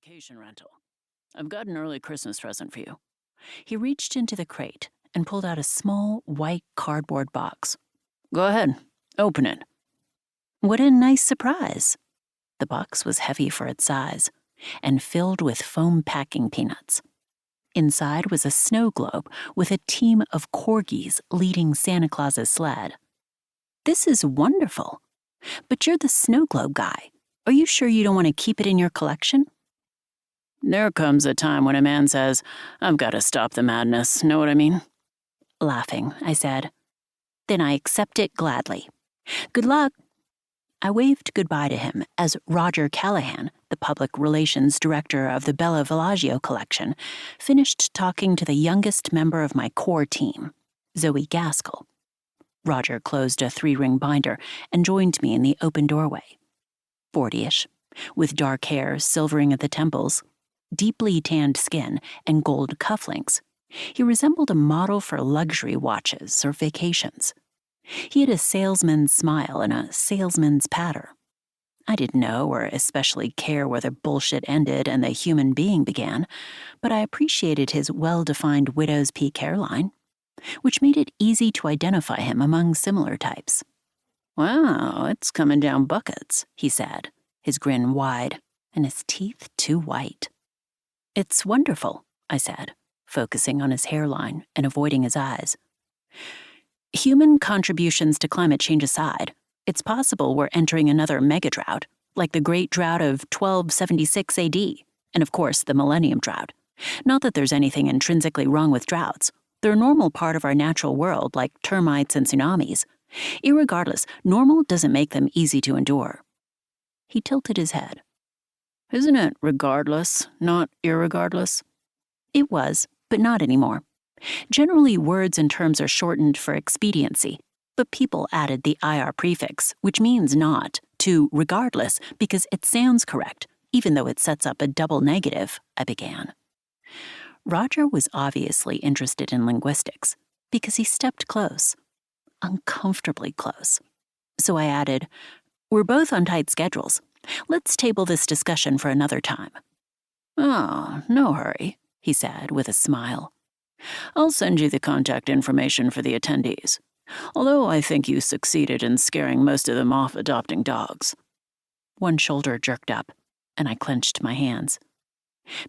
vacation rental. I've got an early Christmas present for you." He reached into the crate and pulled out a small, white cardboard box. "Go ahead, open it." What a nice surprise. The box was heavy for its size and filled with foam packing peanuts. Inside was a snow globe with a team of corgis leading Santa Claus's sled. "This is wonderful. But you're the snow globe guy. Are you sure you don't want to keep it in your collection?" "There comes a time when a man says, 'I've got to stop the madness,' know what I mean?" Laughing, I said, "Then I accept it gladly. Good luck." I waved goodbye to him as Roger Callahan, the public relations director of the Bella Villaggio collection, finished talking to the youngest member of my core team, Zoe Gaskell. Roger closed a 3-ring binder and joined me in the open doorway. 40-ish, with dark hair silvering at the temples, deeply tanned skin, and gold cufflinks, he resembled a model for luxury watches or vacations. He had a salesman's smile and a salesman's patter. I didn't know or especially care where the bullshit ended and the human being began, but I appreciated his well-defined widow's peak hairline, which made it easy to identify him among similar types. "Wow, it's coming down buckets," he said, his grin wide and his teeth too white. "It's wonderful," I said, focusing on his hairline and avoiding his eyes. "Human contributions to climate change aside, it's possible we're entering another mega-drought, like the Great Drought of 1276 AD, and of course the Millennium Drought. Not that there's anything intrinsically wrong with droughts. They're a normal part of our natural world, like termites and tsunamis. Irregardless, normal doesn't make them easy to endure." He tilted his head. "Isn't it regardless, not irregardless?" It was, but not anymore. Generally, words and terms are shortened for expediency, but people added the IR prefix, which means not, to regardless because it sounds correct, even though it sets up a double negative, I began. Roger was obviously interested in linguistics because he stepped close, uncomfortably close. So I added, "We're both on tight schedules. Let's table this discussion for another time." "Oh, no hurry," he said with a smile. "I'll send you the contact information for the attendees, although I think you succeeded in scaring most of them off adopting dogs." One shoulder jerked up, and I clenched my hands.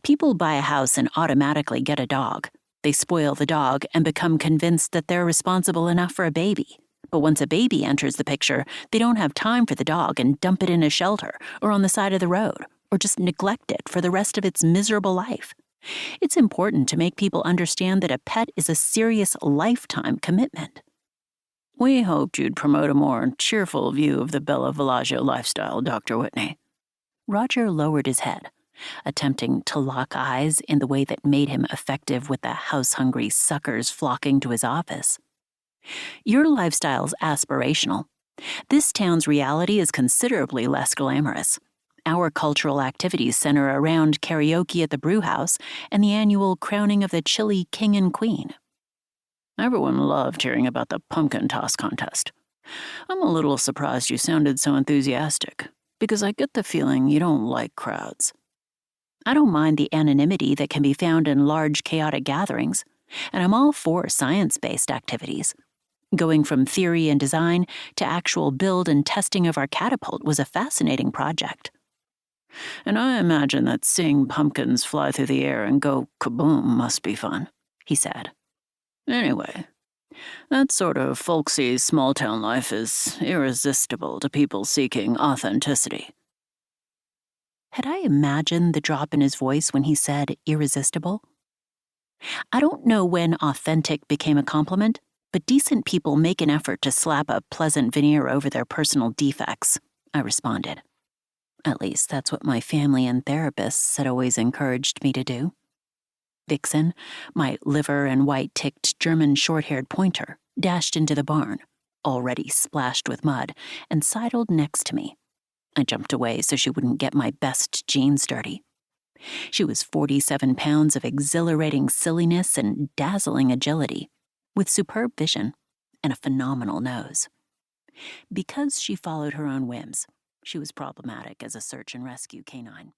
People buy a house and automatically get a dog. They spoil the dog and become convinced that they're responsible enough for a baby. But once a baby enters the picture, they don't have time for the dog and dump it in a shelter or on the side of the road, or just neglect it for the rest of its miserable life. It's important to make people understand that a pet is a serious lifetime commitment. "We hoped you'd promote a more cheerful view of the Bella Villaggio lifestyle, Dr. Whitney." Roger lowered his head, attempting to lock eyes in the way that made him effective with the house-hungry suckers flocking to his office. "Your lifestyle's aspirational. This town's reality is considerably less glamorous. Our cultural activities center around karaoke at the brew house and the annual crowning of the chili king and queen." "Everyone loved hearing about the pumpkin toss contest. I'm a little surprised you sounded so enthusiastic, because I get the feeling you don't like crowds." "I don't mind the anonymity that can be found in large chaotic gatherings, and I'm all for science-based activities. Going from theory and design to actual build and testing of our catapult was a fascinating project." "And I imagine that seeing pumpkins fly through the air and go kaboom must be fun," he said. "Anyway, that sort of folksy small-town life is irresistible to people seeking authenticity." Had I imagined the drop in his voice when he said irresistible? I don't know when authentic became a compliment, but decent people make an effort to slap a pleasant veneer over their personal defects, I responded. At least that's what my family and therapists had always encouraged me to do. Vixen, my liver and white-ticked German short-haired pointer, dashed into the barn, already splashed with mud, and sidled next to me. I jumped away so she wouldn't get my best jeans dirty. She was 47 pounds of exhilarating silliness and dazzling agility, with superb vision and a phenomenal nose. Because she followed her own whims, she was problematic as a search and rescue canine.